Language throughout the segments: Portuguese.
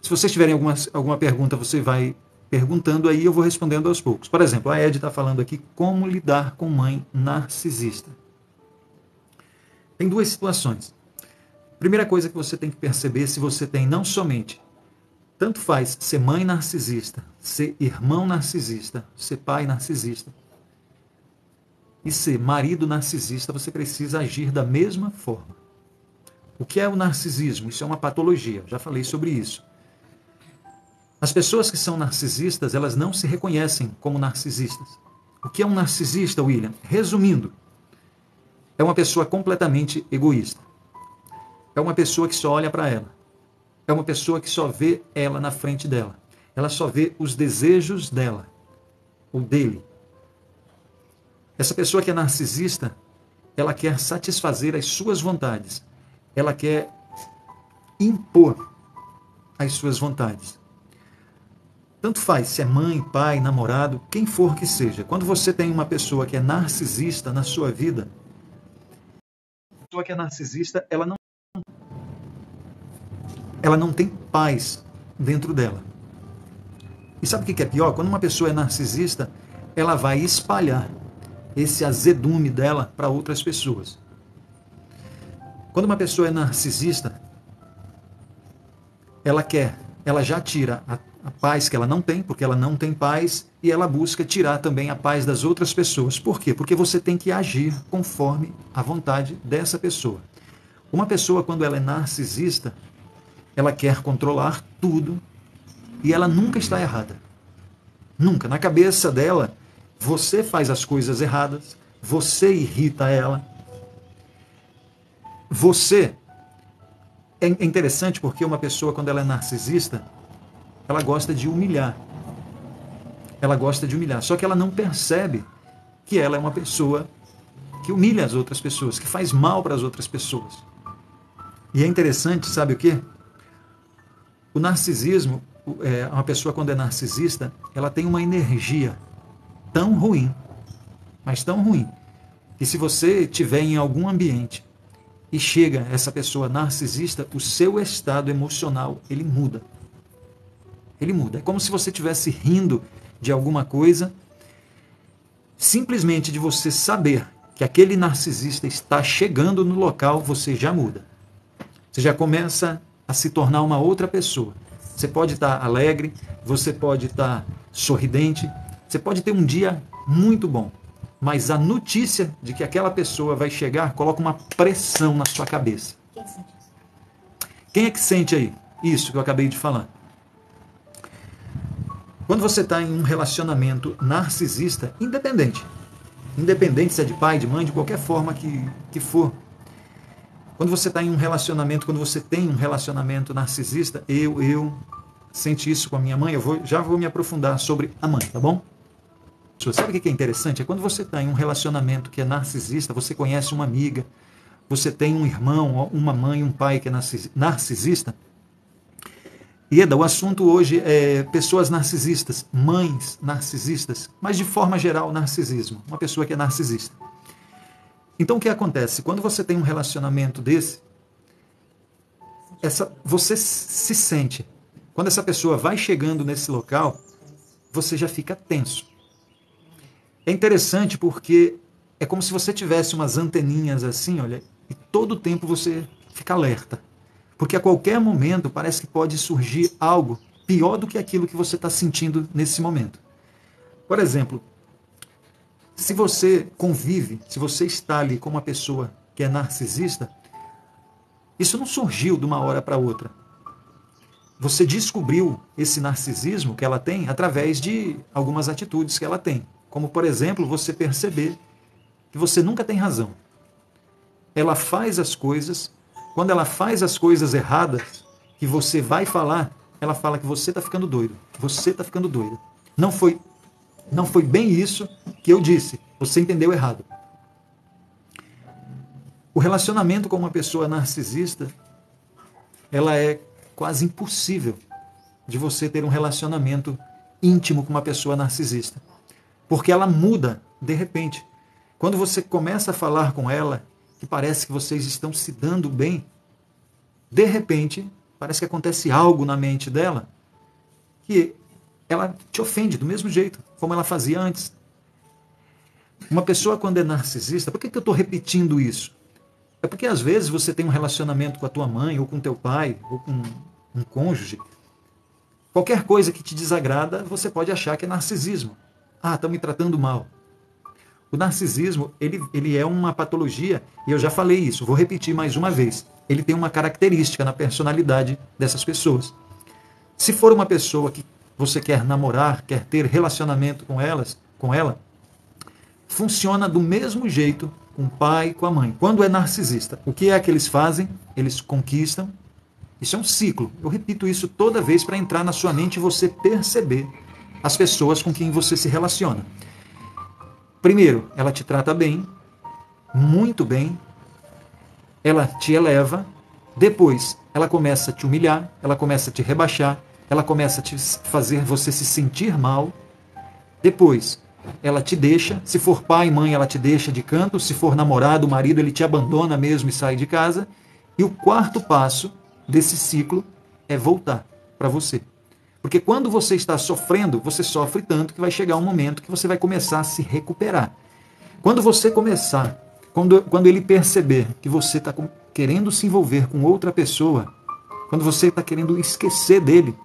Se vocês tiverem alguma pergunta, você vai perguntando aí, eu vou respondendo aos poucos. Por exemplo, a Ed está falando aqui como lidar com mãe narcisista. Tem duas situações. Primeira coisa que você tem que perceber, se você tem não somente, tanto faz ser mãe narcisista, ser irmão narcisista, ser pai narcisista e ser marido narcisista, você precisa agir da mesma forma. O que é o narcisismo? Isso é uma patologia, já falei sobre isso. As pessoas que são narcisistas, elas não se reconhecem como narcisistas. O que é um narcisista, William? Resumindo, é uma pessoa completamente egoísta. É uma pessoa que só olha para ela. É uma pessoa que só vê ela na frente dela. Ela só vê os desejos dela, ou dele. Essa pessoa que é narcisista, ela quer satisfazer as suas vontades. Ela quer impor as suas vontades. Tanto faz se é mãe, pai, namorado, quem for que seja. Quando você tem uma pessoa que é narcisista na sua vida, a pessoa que é narcisista, ela não tem paz dentro dela. E sabe o que é pior? Quando uma pessoa é narcisista, ela vai espalhar esse azedume dela para outras pessoas. Quando uma pessoa é narcisista, ela já tira a paz que ela não tem, porque ela não tem paz, e ela busca tirar também a paz das outras pessoas. Por quê? Porque você tem que agir conforme a vontade dessa pessoa. Uma pessoa, quando ela é narcisista, ela quer controlar tudo e ela nunca está errada. Nunca. Na cabeça dela, você faz as coisas erradas, você irrita ela. Você... É interessante porque uma pessoa, quando ela é narcisista, ela gosta de humilhar. Ela gosta de humilhar. Só que ela não percebe que ela é uma pessoa que humilha as outras pessoas, que faz mal para as outras pessoas. E é interessante, sabe o quê? O narcisismo, uma pessoa quando é narcisista, ela tem uma energia tão ruim, mas tão ruim, que se você estiver em algum ambiente e chega essa pessoa narcisista, o seu estado emocional, ele muda. Ele muda. É como se você estivesse rindo de alguma coisa, simplesmente de você saber que aquele narcisista está chegando no local, você já muda. Você já começa a se tornar uma outra pessoa. Você pode estar alegre, você pode estar sorridente, você pode ter um dia muito bom, mas a notícia de que aquela pessoa vai chegar coloca uma pressão na sua cabeça. Quem é que sente aí isso que eu acabei de falar? Quando você está em um relacionamento narcisista, independente se é de pai, de mãe, de qualquer forma que for, quando você está em um relacionamento, quando você tem um relacionamento narcisista, eu senti isso com a minha mãe, já vou me aprofundar sobre a mãe, tá bom? Sabe o que é interessante? É quando você está em um relacionamento que é narcisista, você conhece uma amiga, você tem um irmão, uma mãe, um pai que é narcisista. Ieda, o assunto hoje é pessoas narcisistas, mães narcisistas, mas de forma geral, narcisismo, uma pessoa que é narcisista. Então, o que acontece? Quando você tem um relacionamento desse, você se sente. Quando essa pessoa vai chegando nesse local, você já fica tenso. É interessante porque é como se você tivesse umas anteninhas assim, olha, e todo o tempo você fica alerta. Porque a qualquer momento parece que pode surgir algo pior do que aquilo que você está sentindo nesse momento. Por exemplo, se você convive, se você está ali com uma pessoa que é narcisista, isso não surgiu de uma hora para outra. Você descobriu esse narcisismo que ela tem através de algumas atitudes que ela tem. Como, por exemplo, você perceber que você nunca tem razão. Ela faz as coisas, quando ela faz as coisas erradas, que você vai falar, ela fala que você está ficando doido. Você está ficando doida. Não foi bem isso que eu disse. Você entendeu errado. O relacionamento com uma pessoa narcisista, ela é quase impossível de você ter um relacionamento íntimo com uma pessoa narcisista. Porque ela muda de repente. Quando você começa a falar com ela, que parece que vocês estão se dando bem, de repente, Parece que acontece algo na mente dela que ela te ofende do mesmo jeito, como ela fazia antes. Uma pessoa, quando é narcisista, por que eu estou repetindo isso? É porque às vezes você tem um relacionamento com a tua mãe, ou com teu pai, ou com um cônjuge. Qualquer coisa que te desagrada, você pode achar que é narcisismo. Ah, estão me tratando mal. O narcisismo, ele é uma patologia, e eu já falei isso, vou repetir mais uma vez. Ele tem uma característica na personalidade dessas pessoas. Se for uma pessoa que você quer namorar, quer ter relacionamento com ela, funciona do mesmo jeito com o pai e com a mãe. Quando é narcisista, o que é que eles fazem? Eles conquistam. Isso é um ciclo. Eu repito isso toda vez para entrar na sua mente e você perceber as pessoas com quem você se relaciona. Primeiro, ela te trata bem, muito bem, ela te eleva, depois ela começa a te humilhar, ela começa a te rebaixar, ela começa a te fazer você se sentir mal, depois ela te deixa, se for pai e mãe ela te deixa de canto, se for namorado, marido, ele te abandona mesmo e sai de casa, e o quarto passo desse ciclo é voltar para você. Porque quando você está sofrendo, você sofre tanto que vai chegar um momento que você vai começar a se recuperar. Quando você começar, quando ele perceber que você está querendo se envolver com outra pessoa, quando você está querendo esquecer dele,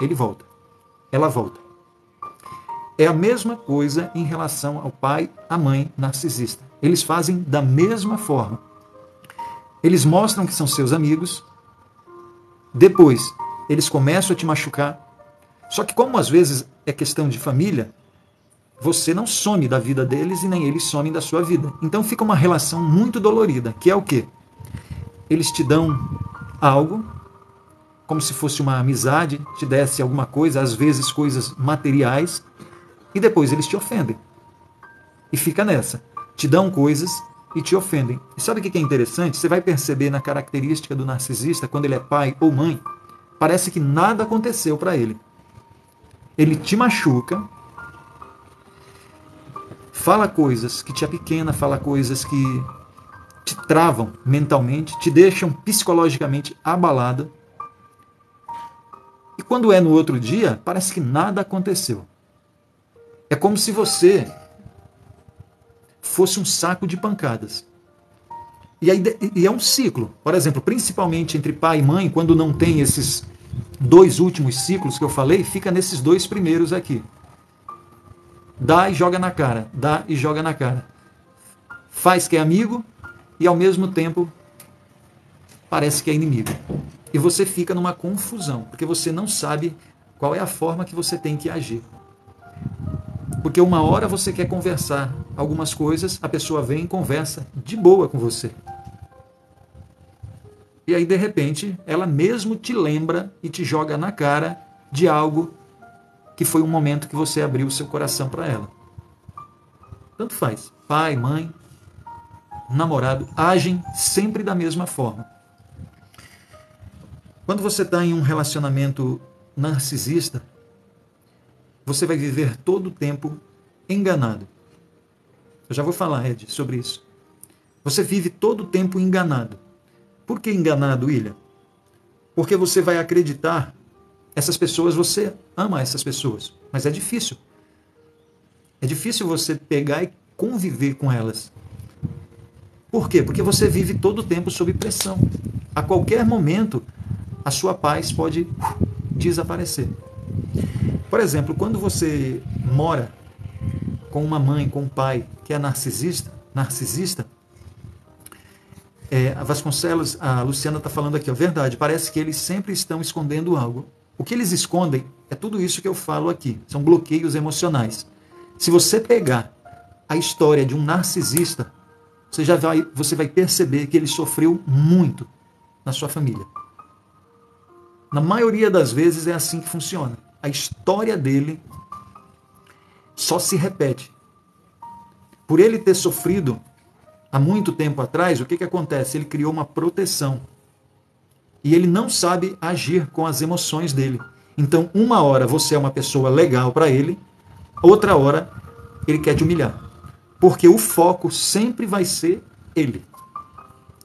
ele volta. Ela volta. É a mesma coisa em relação ao pai, à mãe narcisista. Eles fazem da mesma forma. Eles mostram que são seus amigos, depois eles começam a te machucar. Só que como às vezes é questão de família, você não some da vida deles e nem eles somem da sua vida. Então fica uma relação muito dolorida, que é o quê? Eles te dão algo, como se fosse uma amizade, te desse alguma coisa, às vezes coisas materiais, e depois eles te ofendem. E fica nessa. Te dão coisas e te ofendem. E sabe o que é interessante? Você vai perceber na característica do narcisista, quando ele é pai ou mãe, parece que nada aconteceu para ele. Ele te machuca, fala coisas que te apequena, fala coisas que te travam mentalmente, te deixam psicologicamente abalado. E quando é no outro dia, parece que nada aconteceu. É como se você fosse um saco de pancadas. E é um ciclo. Por exemplo, principalmente entre pai e mãe, quando não tem esses dois últimos ciclos que eu falei, fica nesses dois primeiros aqui. Dá e joga na cara, dá e joga na cara. Faz que é amigo e ao mesmo tempo parece que é inimigo. E você fica numa confusão, porque você não sabe qual é a forma que você tem que agir. Porque uma hora você quer conversar algumas coisas, a pessoa vem e conversa de boa com você. E aí, de repente, ela mesmo te lembra e te joga na cara de algo que foi um momento que você abriu o seu coração para ela. Tanto faz. Pai, mãe, namorado, agem sempre da mesma forma. Quando você está em um relacionamento narcisista, você vai viver todo o tempo enganado. Eu já vou falar, Ed, sobre isso. Você vive todo o tempo enganado. Por que enganado, William? Porque você vai acreditar, essas pessoas, você ama essas pessoas, mas é difícil. É difícil você pegar e conviver com elas. Por quê? Porque você vive todo o tempo sob pressão. A qualquer momento, a sua paz pode desaparecer. Por exemplo, quando você mora com uma mãe, com um pai que é narcisista, a Vasconcelos, a Luciana está falando aqui, verdade, parece que eles sempre estão escondendo algo. O que eles escondem é tudo isso que eu falo aqui, são bloqueios emocionais. Se você pegar a história de um narcisista, você vai perceber que ele sofreu muito na sua família. Na maioria das vezes é assim que funciona. A história dele só se repete. Por ele ter sofrido há muito tempo atrás, o que acontece? Ele criou uma proteção. E ele não sabe agir com as emoções dele. Então, uma hora você é uma pessoa legal para ele, outra hora ele quer te humilhar. Porque o foco sempre vai ser ele.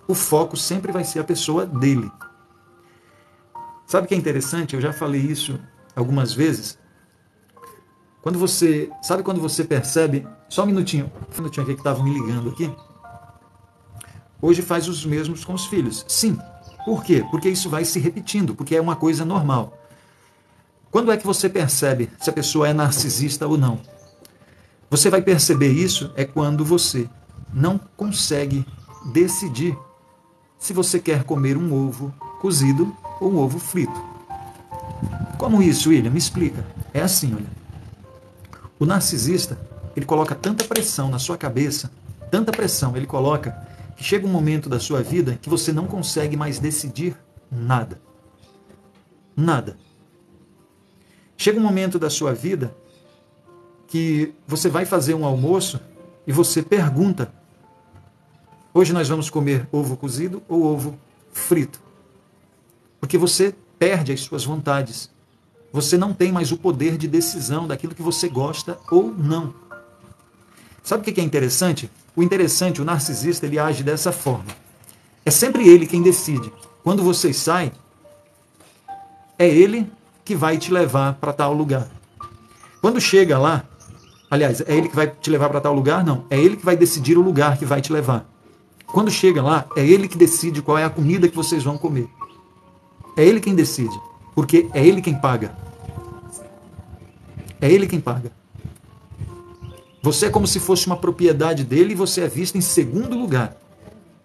O foco sempre vai ser a pessoa dele. Sabe o que é interessante? Eu já falei isso algumas vezes. Sabe quando você percebe, só um minutinho aqui que estavam me ligando aqui. Hoje faz os mesmos com os filhos. Sim. Por quê? Porque isso vai se repetindo, porque é uma coisa normal. Quando é que você percebe se a pessoa é narcisista ou não? Você vai perceber isso é quando você não consegue decidir se você quer comer um ovo cozido ou um ovo frito. Como isso, William? Me explica. É assim, olha. O narcisista, ele coloca tanta pressão na sua cabeça, tanta pressão ele coloca, que chega um momento da sua vida que você não consegue mais decidir nada. Nada. Chega um momento da sua vida que você vai fazer um almoço e você pergunta: hoje nós vamos comer ovo cozido ou ovo frito? Porque você perde as suas vontades. Você não tem mais o poder de decisão daquilo que você gosta ou não. Sabe o que é interessante? O narcisista, ele age dessa forma. É sempre ele quem decide. Quando vocês saem, é ele que vai te levar para tal lugar. Quando chega lá, aliás, é ele que vai te levar para tal lugar? Não. É ele que vai decidir o lugar que vai te levar. Quando chega lá, é ele que decide qual é a comida que vocês vão comer. É ele quem decide. Porque é ele quem paga. É ele quem paga. Você é como se fosse uma propriedade dele e você é visto em segundo lugar.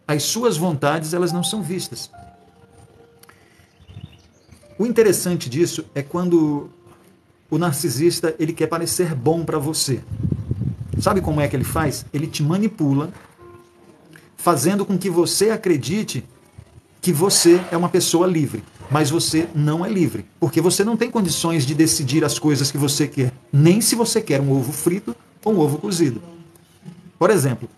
As suas vontades, elas não são vistas. O interessante disso é quando o narcisista, ele quer parecer bom para você. Sabe como é que ele faz? Ele te manipula, fazendo com que você acredite que você é uma pessoa livre. Mas você não é livre, porque você não tem condições de decidir as coisas que você quer, nem se você quer um ovo frito ou um ovo cozido. Por exemplo,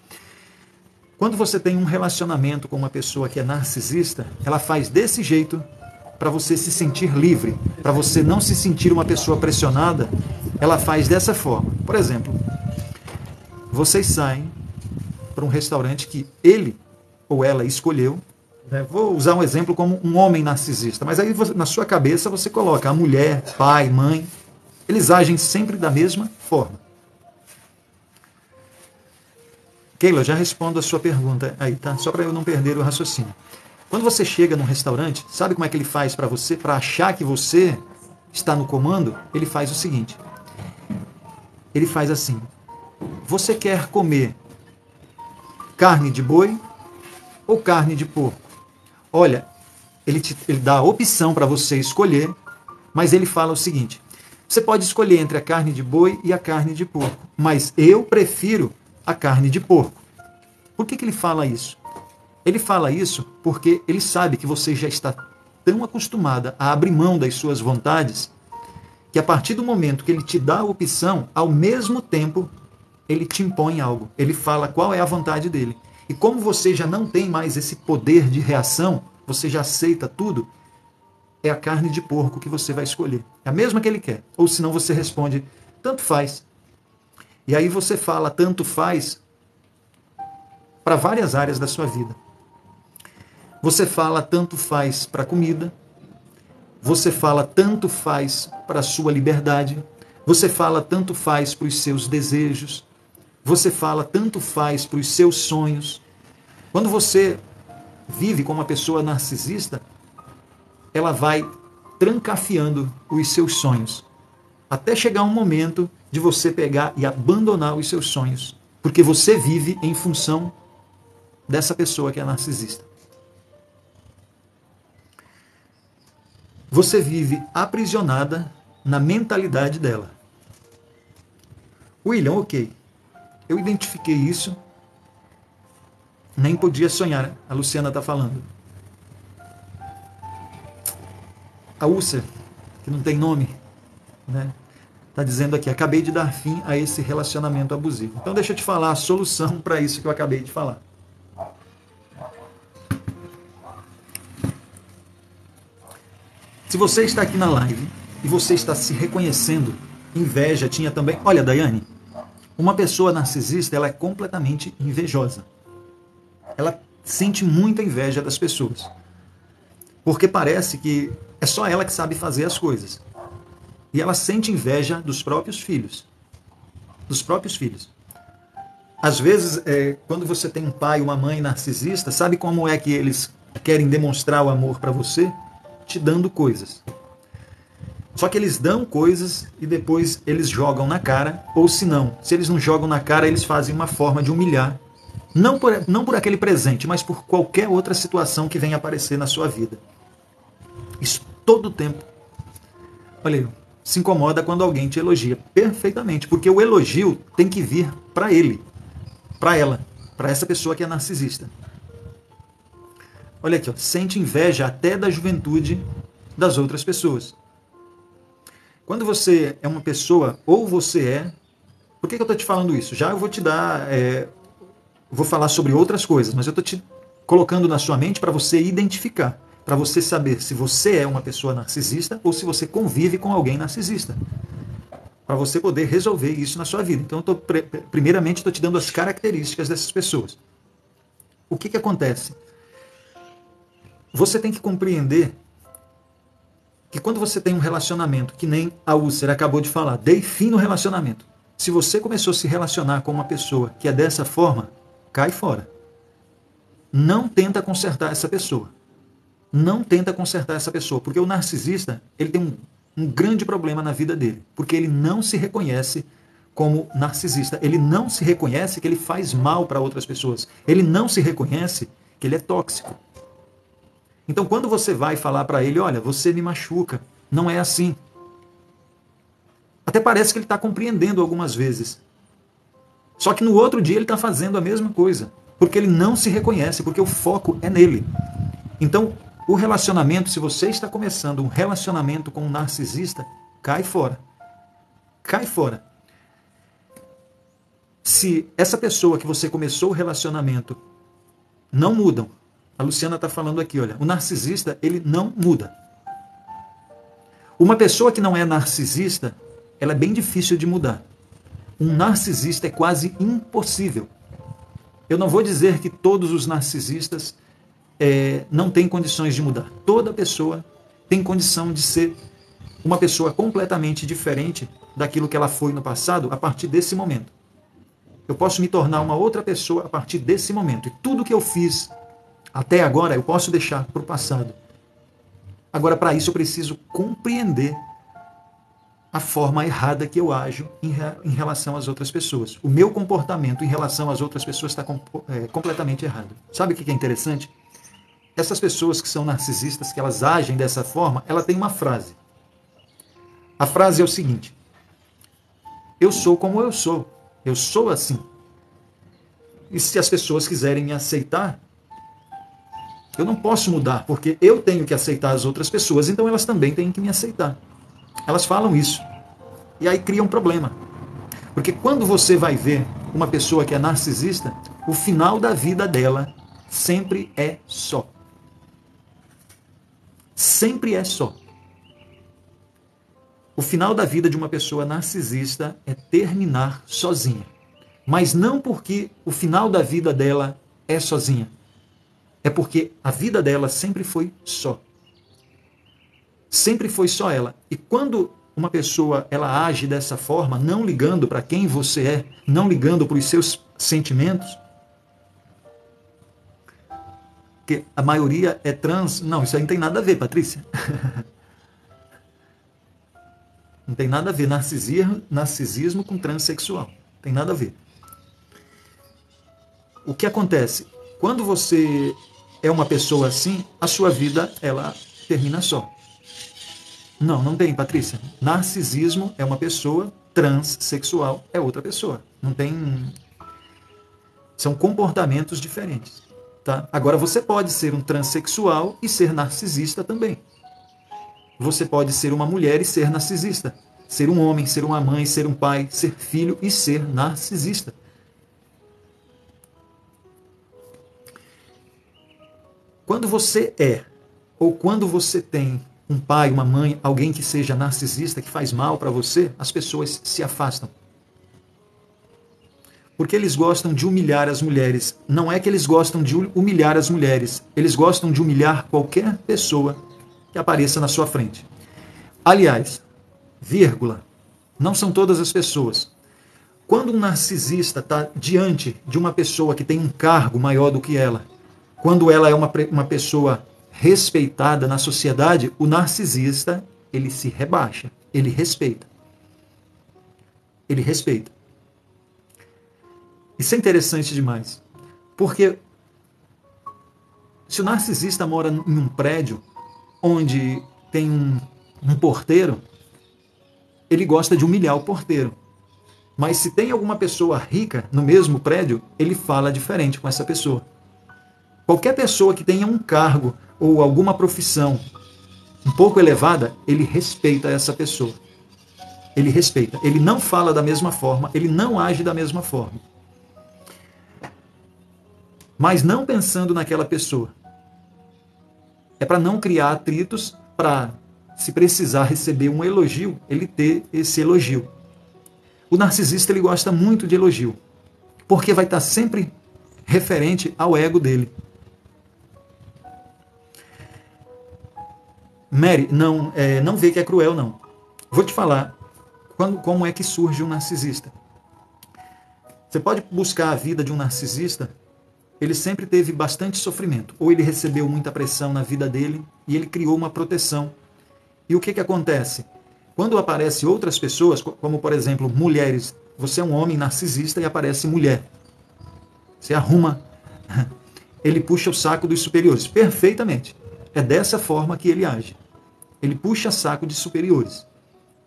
quando você tem um relacionamento com uma pessoa que é narcisista, ela faz desse jeito para você se sentir livre, para você não se sentir uma pessoa pressionada, ela faz dessa forma. Por exemplo, vocês saem para um restaurante que ele ou ela escolheu. Vou usar um exemplo como um homem narcisista, mas aí na sua cabeça você coloca a mulher, pai, mãe, eles agem sempre da mesma forma. Keila, já respondo a sua pergunta aí, tá? Só para eu não perder o raciocínio. Quando você chega num restaurante, sabe como é que ele faz para você, para achar que você está no comando? Ele faz o seguinte, ele faz assim: você quer comer carne de boi ou carne de porco? Olha, ele dá a opção para você escolher, mas ele fala o seguinte: você pode escolher entre a carne de boi e a carne de porco, mas eu prefiro a carne de porco. Por que ele fala isso? Ele fala isso porque ele sabe que você já está tão acostumada a abrir mão das suas vontades, que a partir do momento que ele te dá a opção, ao mesmo tempo, ele te impõe algo. Ele fala qual é a vontade dele. E como você já não tem mais esse poder de reação, você já aceita tudo, é a carne de porco que você vai escolher. É a mesma que ele quer. Ou senão você responde, tanto faz. E aí você fala tanto faz para várias áreas da sua vida. Você fala tanto faz para a comida, você fala tanto faz para a sua liberdade, você fala tanto faz para os seus desejos, você fala tanto faz para os seus sonhos. Quando você vive com uma pessoa narcisista, ela vai trancafiando os seus sonhos, até chegar um momento de você pegar e abandonar os seus sonhos, porque você vive em função dessa pessoa que é narcisista. Você vive aprisionada na mentalidade dela. William, ok. Eu identifiquei isso, nem podia sonhar, a Luciana está falando. A úlcera, que não tem nome, né? Está dizendo aqui, acabei de dar fim a esse relacionamento abusivo. Então deixa eu te falar a solução para isso que eu acabei de falar. Se você está aqui na live e você está se reconhecendo, inveja tinha também. Olha, Daiane, uma pessoa narcisista, ela é completamente invejosa. Ela sente muita inveja das pessoas. porque parece que é só ela que sabe fazer as coisas. E ela sente inveja dos próprios filhos. Dos próprios filhos. Às vezes, quando você tem um pai, uma mãe narcisista, sabe como é que eles querem demonstrar o amor para você? Te dando coisas. Só que eles dão coisas e depois eles jogam na cara, ou se não, se eles não jogam na cara, eles fazem uma forma de humilhar. Não por aquele presente, mas por qualquer outra situação que venha aparecer na sua vida. Isso todo o tempo. Olha aí, se incomoda quando alguém te elogia. Perfeitamente, porque o elogio tem que vir para ele, para ela, para essa pessoa que é narcisista. Olha aqui, ó, sente inveja até da juventude das outras pessoas. Quando você é uma pessoa, ou você é... Por que eu estou te falando isso? Já eu vou te dar... vou falar sobre outras coisas, mas eu estou te colocando na sua mente para você identificar, para você saber se você é uma pessoa narcisista ou se você convive com alguém narcisista. Para você poder resolver isso na sua vida. Então, primeiramente, estou te dando as características dessas pessoas. O que acontece? Você tem que compreender que quando você tem um relacionamento, que nem a úlcera acabou de falar, dei fim no relacionamento. Se você começou a se relacionar com uma pessoa que é dessa forma, cai fora. Não tenta consertar essa pessoa. Não tenta consertar essa pessoa, porque o narcisista, ele tem um grande problema na vida dele, porque ele não se reconhece como narcisista. Ele não se reconhece que ele faz mal para outras pessoas. Ele não se reconhece que ele é tóxico. Então, quando você vai falar para ele, olha, você me machuca, não é assim. Até parece que ele está compreendendo algumas vezes. Só que no outro dia ele está fazendo a mesma coisa, porque ele não se reconhece, porque o foco é nele. Então, o relacionamento, se você está começando um relacionamento com um narcisista, cai fora. Cai fora. Se essa pessoa que você começou o relacionamento não mudam, a Luciana está falando aqui, olha, o narcisista, ele não muda. Uma pessoa que não é narcisista, ela é bem difícil de mudar. Um narcisista é quase impossível. Eu não vou dizer que todos os narcisistas não têm condições de mudar. Toda pessoa tem condição de ser uma pessoa completamente diferente daquilo que ela foi no passado a partir desse momento. Eu posso me tornar uma outra pessoa a partir desse momento. E tudo que eu fiz até agora, eu posso deixar para o passado. Agora, para isso, eu preciso compreender a forma errada que eu ajo em relação às outras pessoas. O meu comportamento em relação às outras pessoas está completamente errado. Sabe o que é interessante? Essas pessoas que são narcisistas, que elas agem dessa forma, ela tem uma frase. A frase é o seguinte: eu sou como eu sou assim. E se as pessoas quiserem me aceitar, eu não posso mudar, porque eu tenho que aceitar as outras pessoas, então elas também têm que me aceitar. Elas falam isso. E aí cria um problema. Porque quando você vai ver uma pessoa que é narcisista, o final da vida dela sempre é só. Sempre é só. O final da vida de uma pessoa narcisista é terminar sozinha. Mas não porque o final da vida dela é sozinha. É porque a vida dela sempre foi só. Sempre foi só ela. E quando uma pessoa ela age dessa forma, não ligando para quem você é, não ligando para os seus sentimentos, que a maioria é trans, não, isso aí não tem nada a ver, Patrícia. Não tem nada a ver narcisismo com transexual. Não tem nada a ver. O que acontece? Quando você é uma pessoa assim, a sua vida ela termina só. Não tem, Patrícia. Narcisismo é uma pessoa, transexual é outra pessoa. Não tem... São comportamentos diferentes. Tá? Agora, você pode ser um transexual e ser narcisista também. Você pode ser uma mulher e ser narcisista. Ser um homem, ser uma mãe, ser um pai, ser filho e ser narcisista. Quando você ou quando você tem um pai, uma mãe, alguém que seja narcisista, que faz mal para você, as pessoas se afastam. Porque eles gostam de humilhar as mulheres. Não é que eles gostam de humilhar as mulheres. Eles gostam de humilhar qualquer pessoa que apareça na sua frente. Aliás, vírgula, não são todas as pessoas. Quando um narcisista está diante de uma pessoa que tem um cargo maior do que ela, quando ela é uma pessoa respeitada na sociedade, o narcisista, ele se rebaixa, ele respeita. Ele respeita. Isso é interessante demais, porque se o narcisista mora em um prédio onde tem um porteiro, ele gosta de humilhar o porteiro. Mas se tem alguma pessoa rica no mesmo prédio, ele fala diferente com essa pessoa. Qualquer pessoa que tenha um cargo ou alguma profissão um pouco elevada, ele respeita essa pessoa. Ele respeita. Ele não fala da mesma forma, ele não age da mesma forma. Mas não pensando naquela pessoa. É para não criar atritos, para, se precisar receber um elogio, ele ter esse elogio. O narcisista, ele gosta muito de elogio, porque vai estar sempre referente ao ego dele. Mary, não vê que é cruel, não. Vou te falar como é que surge um narcisista. Você pode buscar a vida de um narcisista, ele sempre teve bastante sofrimento. Ou ele recebeu muita pressão na vida dele e ele criou uma proteção. E o que acontece? Quando aparecem outras pessoas, como por exemplo mulheres, você é um homem narcisista e aparece mulher. Você arruma, ele puxa o saco dos superiores. Perfeitamente. É dessa forma que ele age. Ele puxa saco de superiores.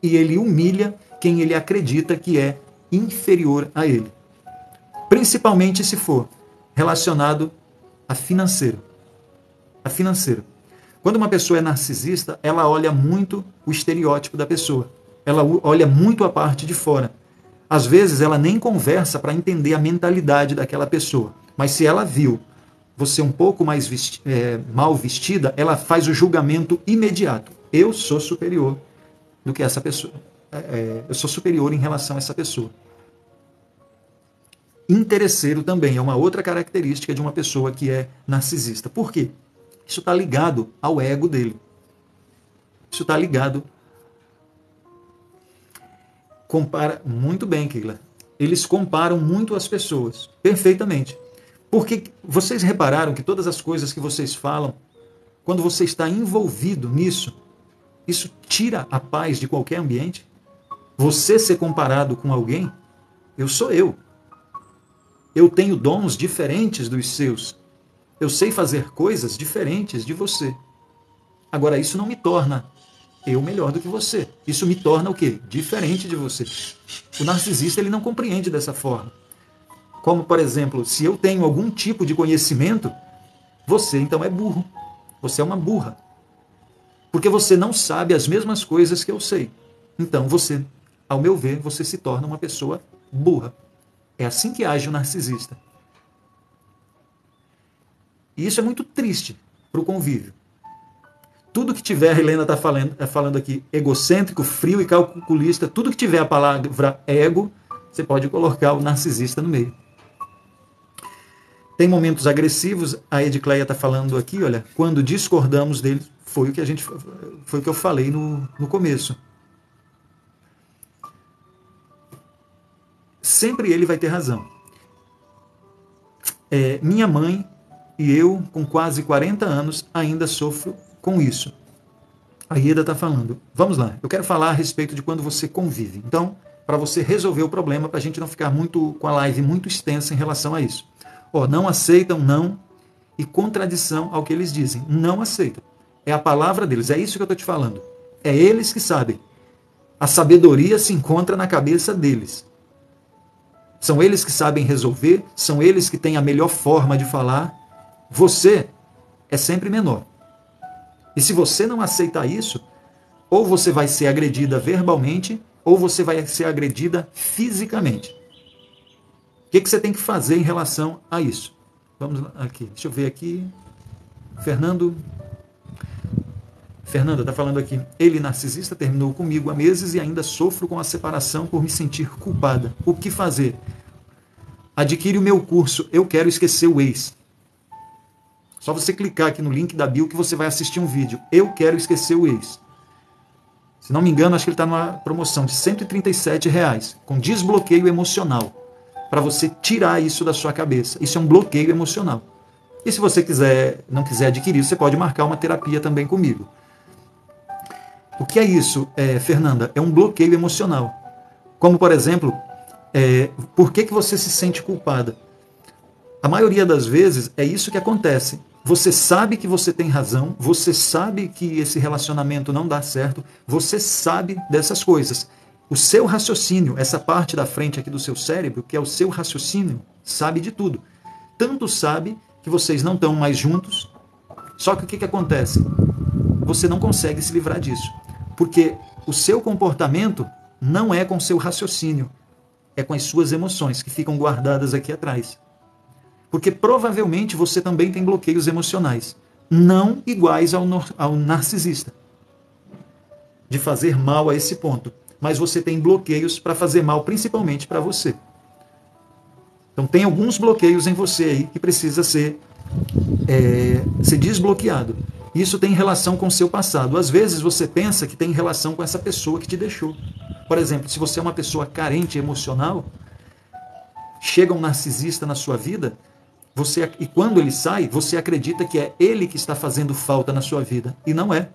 E ele humilha quem ele acredita que é inferior a ele. Principalmente se for relacionado a financeiro. A financeiro. Quando uma pessoa é narcisista, ela olha muito o estereótipo da pessoa. Ela olha muito a parte de fora. Às vezes, ela nem conversa para entender a mentalidade daquela pessoa. Mas se ela viu você um pouco mais mal vestida, ela faz o julgamento imediato. Eu sou superior do que essa pessoa. Eu sou superior em relação a essa pessoa. Interesseiro também é uma outra característica de uma pessoa que é narcisista. Por quê? Isso está ligado ao ego dele. Isso está ligado. Compara muito bem, Keila. Eles comparam muito as pessoas. Perfeitamente. Porque vocês repararam que todas as coisas que vocês falam, quando você está envolvido nisso, isso tira a paz de qualquer ambiente? Você ser comparado com alguém, eu sou eu. Eu tenho dons diferentes dos seus. Eu sei fazer coisas diferentes de você. Agora, isso não me torna eu melhor do que você. Isso me torna o quê? Diferente de você. O narcisista, ele não compreende dessa forma. Como, por exemplo, se eu tenho algum tipo de conhecimento, você então é burro. Você é uma burra. Porque você não sabe as mesmas coisas que eu sei. Então você, ao meu ver, você se torna uma pessoa burra. É assim que age o narcisista. E isso é muito triste para o convívio. Tudo que tiver, a Helena está falando aqui, egocêntrico, frio e calculista, tudo que tiver a palavra ego, você pode colocar o narcisista no meio. Tem momentos agressivos, a Edicleia está falando aqui, olha, quando discordamos dele, foi o que eu falei no começo. Sempre ele vai ter razão. Minha mãe e eu, com quase 40 anos, ainda sofro com isso. A Ieda está falando. Vamos lá, eu quero falar a respeito de quando você convive. Então, para você resolver o problema, para a gente não ficar muito com a live muito extensa em relação a isso. Não aceitam, não, e contradição ao que eles dizem. Não aceitam. É a palavra deles, é isso que eu estou te falando. É eles que sabem. A sabedoria se encontra na cabeça deles. São eles que sabem resolver, são eles que têm a melhor forma de falar. Você é sempre menor. E se você não aceitar isso, ou você vai ser agredida verbalmente, ou você vai ser agredida fisicamente. O que você tem que fazer em relação a isso? Vamos aqui, deixa eu ver aqui. Fernanda está falando aqui. Ele, narcisista, terminou comigo há meses e ainda sofro com a separação por me sentir culpada. O que fazer? Adquire o meu curso Eu Quero Esquecer o Ex. Só você clicar aqui no link da bio que você vai assistir um vídeo. Eu Quero Esquecer o Ex. Se não me engano, acho que ele está numa promoção de R$ 137, com desbloqueio emocional, para você tirar isso da sua cabeça. Isso é um bloqueio emocional. E se você não quiser adquirir, você pode marcar uma terapia também comigo. O que é isso, Fernanda? É um bloqueio emocional. Como, por exemplo, por que você se sente culpada? A maioria das vezes é isso que acontece. Você sabe que você tem razão, você sabe que esse relacionamento não dá certo, você sabe dessas coisas. O seu raciocínio, essa parte da frente aqui do seu cérebro, que é o seu raciocínio, sabe de tudo. Tanto sabe que vocês não estão mais juntos, só que o que acontece? Você não consegue se livrar disso. Porque o seu comportamento não é com o seu raciocínio, é com as suas emoções que ficam guardadas aqui atrás. Porque provavelmente você também tem bloqueios emocionais, não iguais ao narcisista, de fazer mal a esse ponto. Mas você tem bloqueios para fazer mal, principalmente para você. Então tem alguns bloqueios em você aí que precisa ser desbloqueado. Isso tem relação com o seu passado. Às vezes você pensa que tem relação com essa pessoa que te deixou. Por exemplo, se você é uma pessoa carente emocional, chega um narcisista na sua vida, e quando ele sai, você acredita que é ele que está fazendo falta na sua vida. E não é.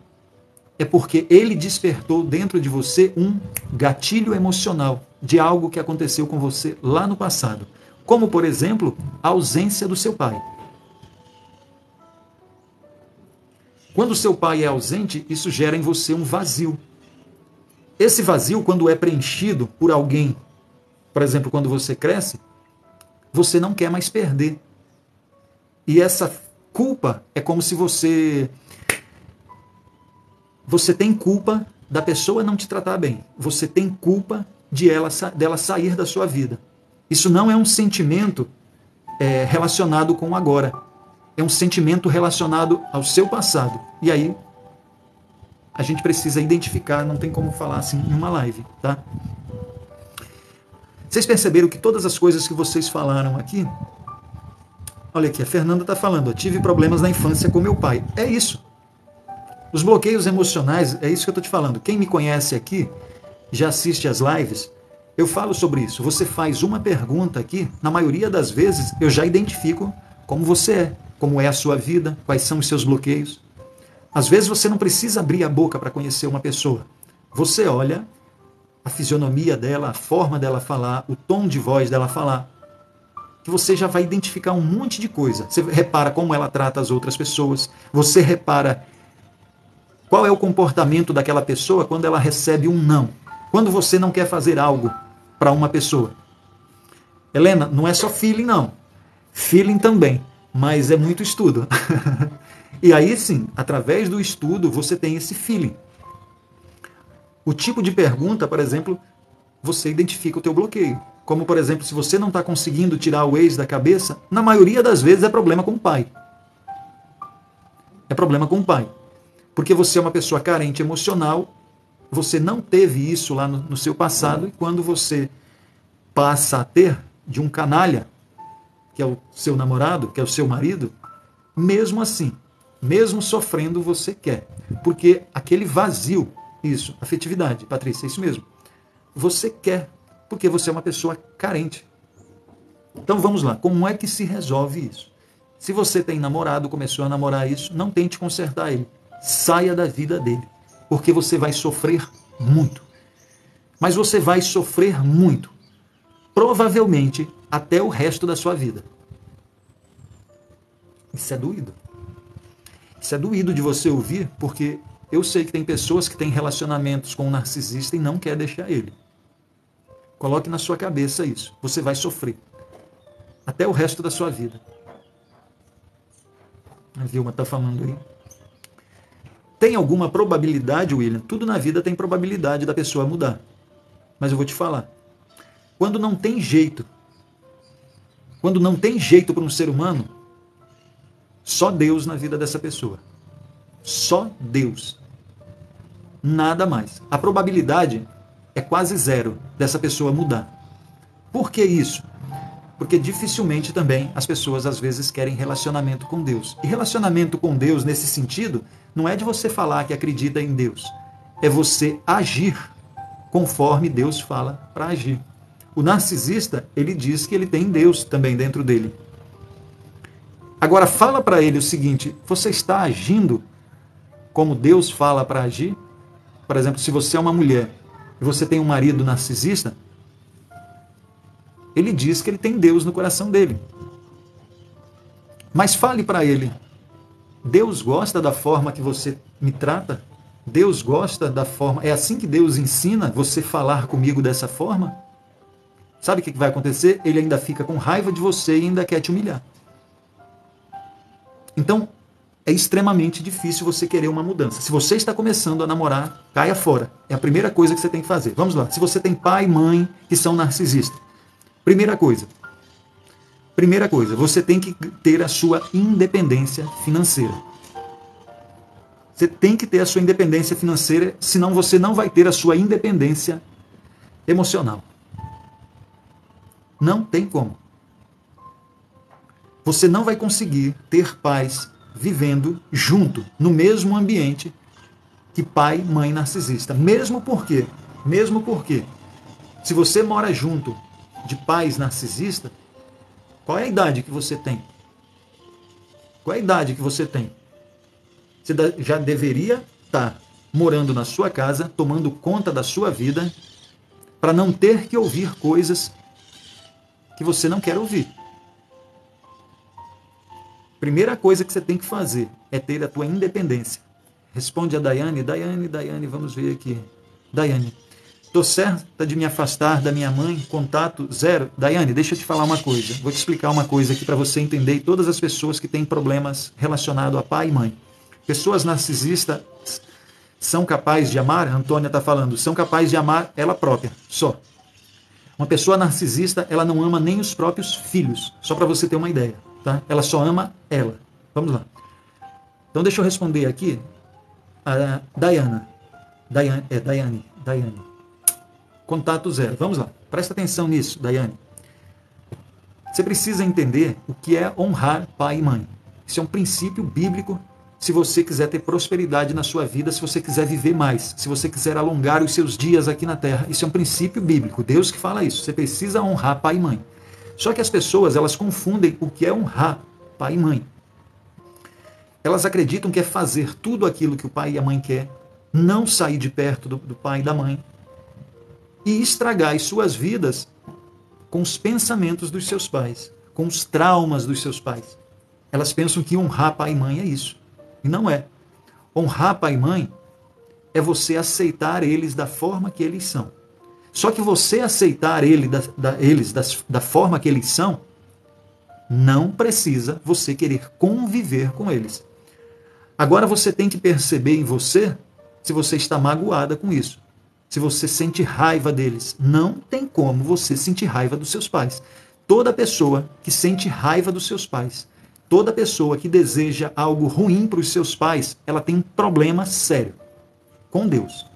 É porque ele despertou dentro de você um gatilho emocional de algo que aconteceu com você lá no passado. Como, por exemplo, a ausência do seu pai. Quando o seu pai é ausente, isso gera em você um vazio. Esse vazio, quando é preenchido por alguém, por exemplo, quando você cresce, você não quer mais perder. E essa culpa é como se você tem culpa da pessoa não te tratar bem. Você tem culpa dela sair da sua vida. Isso não é um sentimento relacionado com o agora. É um sentimento relacionado ao seu passado. E aí, a gente precisa identificar, não tem como falar assim em uma live, tá? Vocês perceberam que todas as coisas que vocês falaram aqui, olha aqui, a Fernanda está falando, eu tive problemas na infância com meu pai. É isso. Os bloqueios emocionais, é isso que eu estou te falando. Quem me conhece aqui, já assiste as lives, eu falo sobre isso. Você faz uma pergunta aqui, na maioria das vezes eu já identifico como você é, como é a sua vida, quais são os seus bloqueios. Às vezes você não precisa abrir a boca para conhecer uma pessoa. Você olha a fisionomia dela, a forma dela falar, o tom de voz dela falar, que você já vai identificar um monte de coisa. Você repara como ela trata as outras pessoas, você repara qual é o comportamento daquela pessoa quando ela recebe um não. Quando você não quer fazer algo para uma pessoa. Helena, não é só feeling não. Feeling também, mas é muito estudo. E aí sim, através do estudo você tem esse feeling. O tipo de pergunta, por exemplo, você identifica o teu bloqueio. Como, por exemplo, se você não está conseguindo tirar o ex da cabeça, na maioria das vezes é problema com o pai. É problema com o pai. Porque você é uma pessoa carente emocional, você não teve isso lá no seu passado, e quando você passa a ter de um canalha, que é o seu namorado, que é o seu marido, mesmo assim, mesmo sofrendo, você quer. Porque aquele vazio, isso, afetividade, Patrícia, é isso mesmo. Você quer, porque você é uma pessoa carente. Então vamos lá, como é que se resolve isso? Se você tem namorado, começou a namorar isso, não tente consertar ele. Saia da vida dele, porque você vai sofrer muito. Mas você vai sofrer muito. Provavelmente até o resto da sua vida. Isso é doído. Isso é doído de você ouvir, porque eu sei que tem pessoas que têm relacionamentos com um narcisista e não quer deixar ele. Coloque na sua cabeça isso. Você vai sofrer. Até o resto da sua vida. A Vilma está falando aí. Tem alguma probabilidade, William? Tudo na vida tem probabilidade da pessoa mudar. Mas eu vou te falar. Quando não tem jeito para um ser humano, só Deus na vida dessa pessoa. Só Deus. Nada mais. A probabilidade é quase zero dessa pessoa mudar. Por que isso? Porque dificilmente também as pessoas às vezes querem relacionamento com Deus. E relacionamento com Deus nesse sentido não é de você falar que acredita em Deus, é você agir conforme Deus fala para agir. O narcisista, ele diz que ele tem Deus também dentro dele. Agora fala para ele o seguinte: você está agindo como Deus fala para agir? Por exemplo, se você é uma mulher e você tem um marido narcisista, ele diz que ele tem Deus no coração dele. Mas fale para ele: Deus gosta da forma que você me trata? Deus gosta da forma... É assim que Deus ensina você falar comigo dessa forma? Sabe o que vai acontecer? Ele ainda fica com raiva de você e ainda quer te humilhar. Então, é extremamente difícil você querer uma mudança. Se você está começando a namorar, caia fora. É a primeira coisa que você tem que fazer. Vamos lá. Se você tem pai e mãe que são narcisistas, primeira coisa, você tem que ter a sua independência financeira. Você tem que ter a sua independência financeira, senão você não vai ter a sua independência emocional. Não tem como. Você não vai conseguir ter paz vivendo junto, no mesmo ambiente que pai e mãe narcisista. Mesmo porque, se você mora junto de pais narcisistas, qual é a idade que você tem? Qual é a idade que você tem? Você já deveria estar morando na sua casa, tomando conta da sua vida, para não ter que ouvir coisas que você não quer ouvir. Primeira coisa que você tem que fazer é ter a tua independência. Responde a Daiane. Daiane, vamos ver aqui. Daiane, estou certa de me afastar da minha mãe, contato zero? Daiane, deixa eu te falar uma coisa. Vou te explicar uma coisa aqui para você entender, e todas as pessoas que têm problemas relacionados a pai e mãe. Pessoas narcisistas são capazes de amar, a Antônia está falando, são capazes de amar ela própria, só. Uma pessoa narcisista, ela não ama nem os próprios filhos, só para você ter uma ideia, tá? Ela só ama ela. Vamos lá. Então deixa eu responder aqui a Daiane. Contato zero. Vamos lá. Presta atenção nisso, Daiane. Você precisa entender o que é honrar pai e mãe. Isso é um princípio bíblico. Se você quiser ter prosperidade na sua vida, se você quiser viver mais, se você quiser alongar os seus dias aqui na terra, isso é um princípio bíblico. Deus que fala isso. Você precisa honrar pai e mãe. Só que as pessoas, elas confundem o que é honrar pai e mãe. Elas acreditam que é fazer tudo aquilo que o pai e a mãe quer, não sair de perto do pai e da mãe e estragar as suas vidas com os pensamentos dos seus pais, com os traumas dos seus pais. Elas pensam que honrar pai e mãe é isso. E não é. Honrar pai e mãe é você aceitar eles da forma que eles são. Só que você aceitar eles da forma que eles são, não precisa você querer conviver com eles. Agora você tem que perceber em você se você está magoada com isso. Se você sente raiva deles. Não tem como você sentir raiva dos seus pais. Toda pessoa que sente raiva dos seus pais, toda pessoa que deseja algo ruim para os seus pais, ela tem um problema sério com Deus.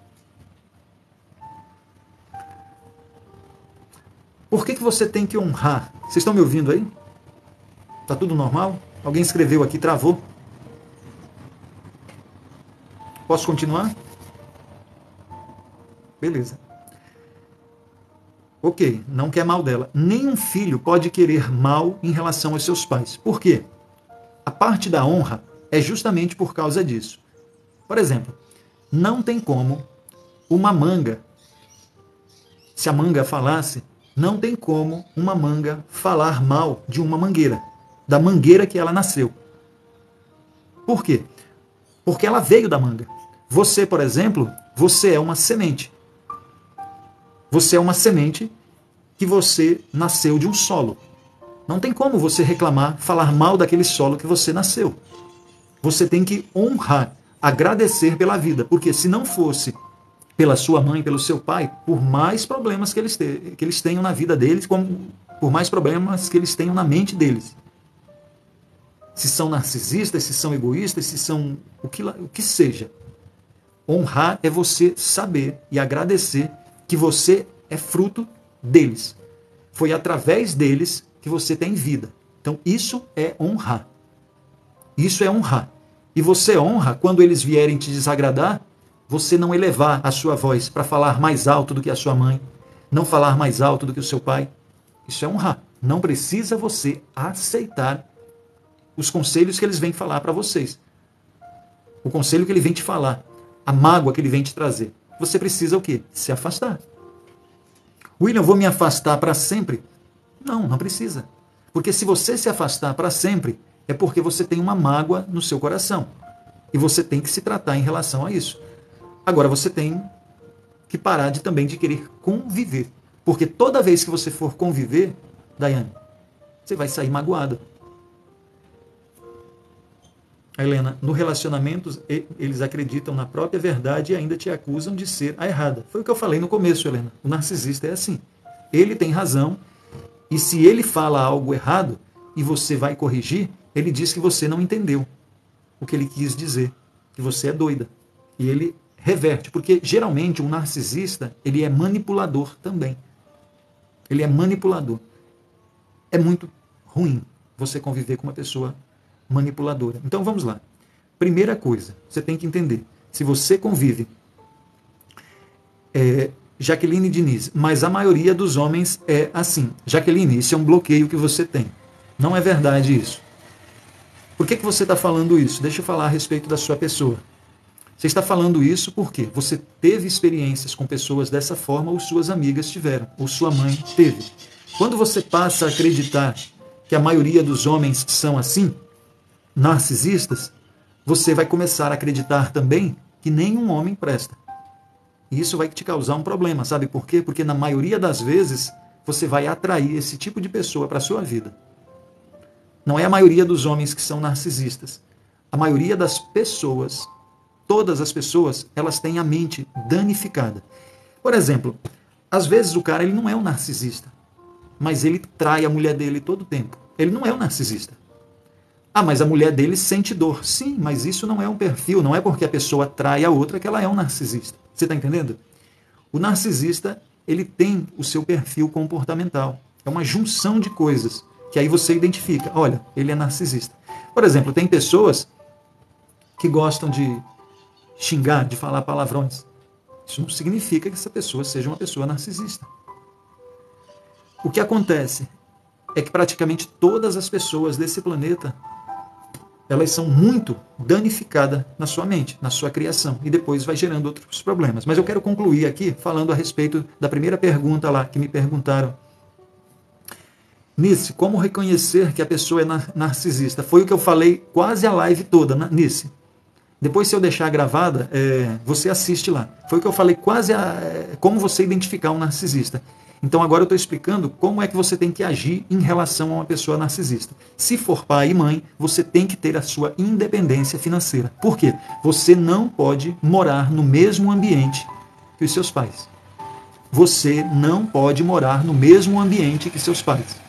Por que você tem que honrar? Vocês estão me ouvindo aí? Tá tudo normal? Alguém escreveu aqui, travou? Posso continuar? Beleza. Ok, não quer mal dela. Nenhum filho pode querer mal em relação aos seus pais. Por quê? A parte da honra é justamente por causa disso. Por exemplo, não tem como uma manga, se a manga falasse, não tem como uma manga falar mal de uma mangueira, da mangueira que ela nasceu. Por quê? Porque ela veio da manga. Você, por exemplo, você é uma semente. Você é uma semente que você nasceu de um solo. Não tem como você reclamar, falar mal daquele solo que você nasceu. Você tem que honrar, agradecer pela vida, porque se não fosse pela sua mãe, pelo seu pai, por mais problemas que eles tenham na vida deles, como por mais problemas que eles tenham na mente deles. Se são narcisistas, se são egoístas, se são o que seja. Honrar é você saber e agradecer que você é fruto deles. Foi através deles que você tem vida. Então, isso é honrar. Isso é honrar. E você honra quando eles vierem te desagradar, você não elevar a sua voz para falar mais alto do que a sua mãe, não falar mais alto do que o seu pai. Isso é honrar. Não precisa você aceitar os conselhos que eles vêm falar para vocês. O conselho que ele vem te falar, a mágoa que ele vem te trazer. Você precisa o quê? Se afastar. William, eu vou me afastar para sempre? Não, não precisa. Porque se você se afastar para sempre, é porque você tem uma mágoa no seu coração. E você tem que se tratar em relação a isso. Agora, você tem que parar também de querer conviver. Porque toda vez que você for conviver, Daiane, você vai sair magoada. Helena, no relacionamento, eles acreditam na própria verdade e ainda te acusam de ser a errada. Foi o que eu falei no começo, Helena. O narcisista é assim. Ele tem razão, e se ele fala algo errado, e você vai corrigir, ele diz que você não entendeu o que ele quis dizer, que você é doida. E ele reverte, porque geralmente um narcisista, ele é manipulador também. Ele é manipulador. É muito ruim você conviver com uma pessoa manipuladora. Então vamos lá. Primeira coisa, você tem que entender. Se você convive, Jaqueline Diniz, mas a maioria dos homens é assim. Jaqueline, isso é um bloqueio que você tem. Não é verdade isso. Por que você está falando isso? Deixa eu falar a respeito da sua pessoa. Você está falando isso porque você teve experiências com pessoas dessa forma, ou suas amigas tiveram, ou sua mãe teve. Quando você passa a acreditar que a maioria dos homens são assim, narcisistas, você vai começar a acreditar também que nenhum homem presta. E isso vai te causar um problema, sabe por quê? Porque na maioria das vezes você vai atrair esse tipo de pessoa para a sua vida. Não é a maioria dos homens que são narcisistas. A maioria das pessoas, todas as pessoas, elas têm a mente danificada. Por exemplo, às vezes o cara ele não é um narcisista, mas ele trai a mulher dele todo o tempo. Ele não é um narcisista. Ah, mas a mulher dele sente dor. Sim, mas isso não é um perfil, não é porque a pessoa trai a outra que ela é um narcisista. Você está entendendo? O narcisista, ele tem o seu perfil comportamental. É uma junção de coisas que aí você identifica. Olha, ele é narcisista. Por exemplo, tem pessoas que gostam de xingar, de falar palavrões. Isso não significa que essa pessoa seja uma pessoa narcisista. O que acontece é que praticamente todas as pessoas desse planeta, elas são muito danificadas na sua mente, na sua criação, e depois vai gerando outros problemas. Mas eu quero concluir aqui falando a respeito da primeira pergunta lá, que me perguntaram. Nice, como reconhecer que a pessoa é narcisista? Foi o que eu falei quase a live toda, Nice. Depois, se eu deixar gravada, você assiste lá. Foi o que eu falei quase como você identificar um narcisista. Então agora eu estou explicando como é que você tem que agir em relação a uma pessoa narcisista. Se for pai e mãe, você tem que ter a sua independência financeira. Por quê? Você não pode morar no mesmo ambiente que os seus pais. Você não pode morar no mesmo ambiente que seus pais.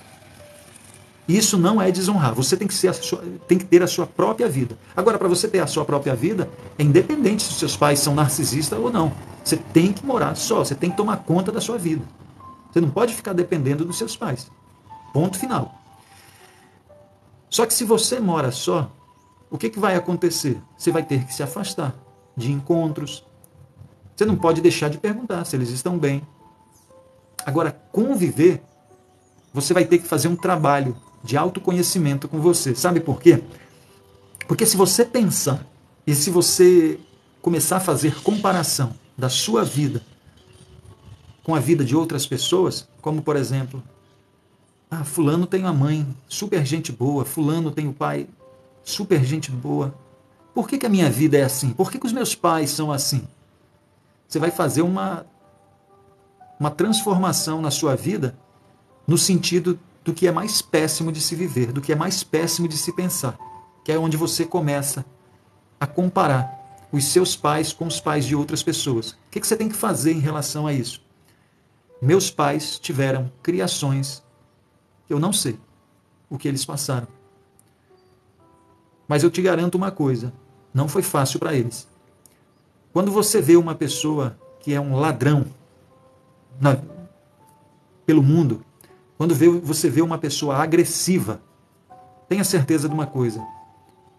Isso não é desonrar. Você tem que ter a sua própria vida. Agora, para você ter a sua própria vida, é independente se os seus pais são narcisistas ou não. Você tem que morar só, você tem que tomar conta da sua vida. Você não pode ficar dependendo dos seus pais. Ponto final. Só que se você mora só, o que vai acontecer? Você vai ter que se afastar de encontros. Você não pode deixar de perguntar se eles estão bem. Agora, conviver, você vai ter que fazer um trabalho de autoconhecimento com você. Sabe por quê? Porque se você pensar e se você começar a fazer comparação da sua vida com a vida de outras pessoas, como por exemplo, fulano tem uma mãe super gente boa, fulano tem o pai super gente boa. Por que a minha vida é assim? Por que os meus pais são assim? Você vai fazer uma transformação na sua vida no sentido do que é mais péssimo de se viver, do que é mais péssimo de se pensar, que é onde você começa a comparar os seus pais com os pais de outras pessoas. O que você tem que fazer em relação a isso? Meus pais tiveram criações que eu não sei o que eles passaram. Mas eu te garanto uma coisa, não foi fácil para eles. Quando você vê uma pessoa que é um ladrão pelo mundo, Quando você vê uma pessoa agressiva, tenha certeza de uma coisa.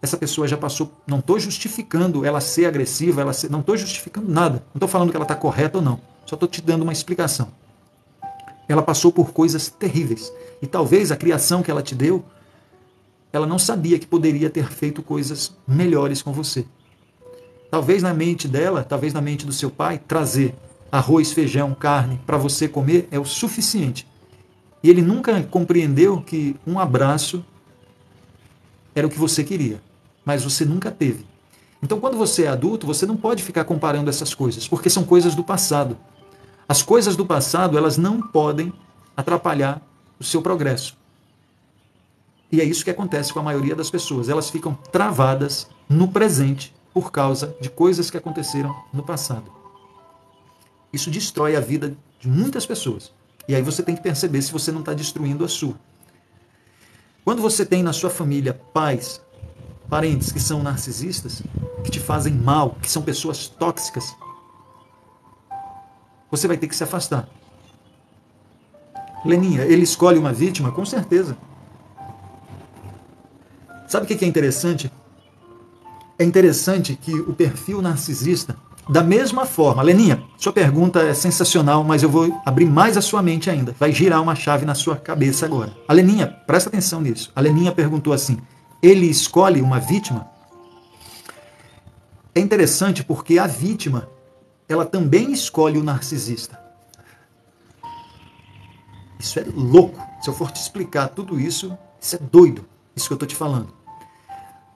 Essa pessoa já passou, não estou justificando ela ser agressiva, não estou justificando nada. Não estou falando que ela está correta ou não. Só estou te dando uma explicação. Ela passou por coisas terríveis. E talvez a criação que ela te deu, ela não sabia que poderia ter feito coisas melhores com você. Talvez na mente dela, talvez na mente do seu pai, trazer arroz, feijão, carne para você comer é o suficiente. E ele nunca compreendeu que um abraço era o que você queria, mas você nunca teve. Então, quando você é adulto, você não pode ficar comparando essas coisas, porque são coisas do passado. As coisas do passado, elas não podem atrapalhar o seu progresso. E é isso que acontece com a maioria das pessoas. Elas ficam travadas no presente por causa de coisas que aconteceram no passado. Isso destrói a vida de muitas pessoas. E aí você tem que perceber se você não está destruindo a sua. Quando você tem na sua família pais, parentes que são narcisistas, que te fazem mal, que são pessoas tóxicas, você vai ter que se afastar. Leninha, ele escolhe uma vítima? Com certeza. Sabe o que é interessante? É interessante que o perfil narcisista, da mesma forma, Leninha, sua pergunta é sensacional, mas eu vou abrir mais a sua mente ainda. Vai girar uma chave na sua cabeça agora. A Leninha, presta atenção nisso. A Leninha perguntou assim, ele escolhe uma vítima? É interessante porque a vítima, ela também escolhe o narcisista. Isso é louco. Se eu for te explicar tudo isso, isso é doido. Isso que eu estou te falando.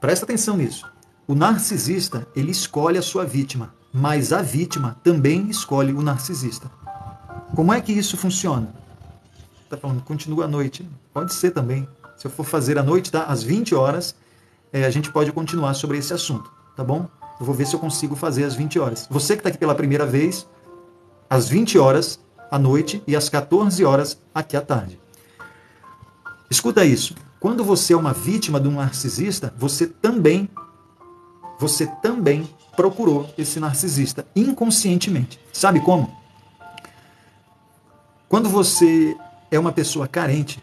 Presta atenção nisso. O narcisista, ele escolhe a sua vítima, mas a vítima também escolhe o narcisista. Como é que isso funciona? Está falando, continua à noite. Pode ser também. Se eu for fazer à noite, tá? Às 20 horas, a gente pode continuar sobre esse assunto, tá bom? Eu vou ver se eu consigo fazer às 20 horas. Você que está aqui pela primeira vez, às 20 horas à noite e às 14 horas aqui à tarde. Escuta isso. Quando você é uma vítima de um narcisista, você também procurou esse narcisista inconscientemente. Sabe como? Quando você é uma pessoa carente,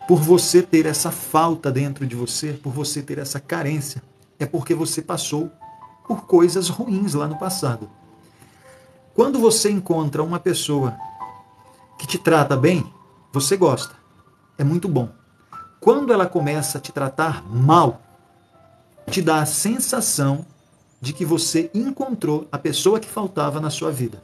por você ter essa falta dentro de você, por você ter essa carência, é porque você passou por coisas ruins lá no passado. Quando você encontra uma pessoa que te trata bem, você gosta. É muito bom. Quando ela começa a te tratar mal, te dá a sensação de que você encontrou a pessoa que faltava na sua vida.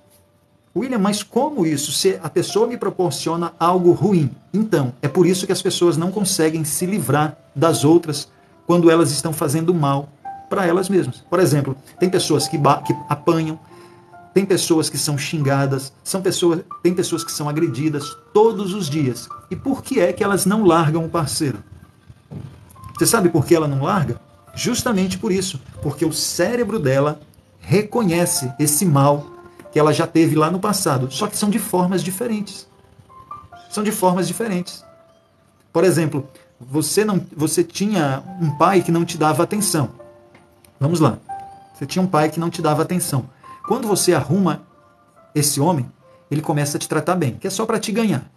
William, mas como isso? Se a pessoa me proporciona algo ruim. Então, é por isso que as pessoas não conseguem se livrar das outras quando elas estão fazendo mal para elas mesmas. Por exemplo, tem pessoas que apanham, tem pessoas que são xingadas, tem pessoas que são agredidas todos os dias. E por que é que elas não largam o parceiro? Você sabe por que ela não larga? Justamente por isso. Porque o cérebro dela reconhece esse mal que ela já teve lá no passado. Só que são de formas diferentes. São de formas diferentes. Por exemplo, você tinha um pai que não te dava atenção. Vamos lá. Você tinha um pai que não te dava atenção. Quando você arruma esse homem, ele começa a te tratar bem, que é só para te ganhar.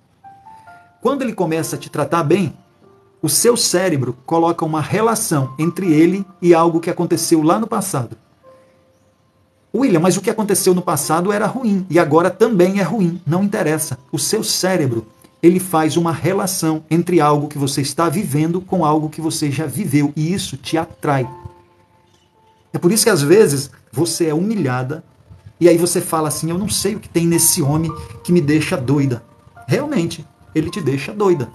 Quando ele começa a te tratar bem, o seu cérebro coloca uma relação entre ele e algo que aconteceu lá no passado. William, mas o que aconteceu no passado era ruim e agora também é ruim. Não interessa. O seu cérebro, ele faz uma relação entre algo que você está vivendo com algo que você já viveu e isso te atrai. É por isso que às vezes você é humilhada e aí você fala assim, eu não sei o que tem nesse homem que me deixa doida. Realmente, ele te deixa doida.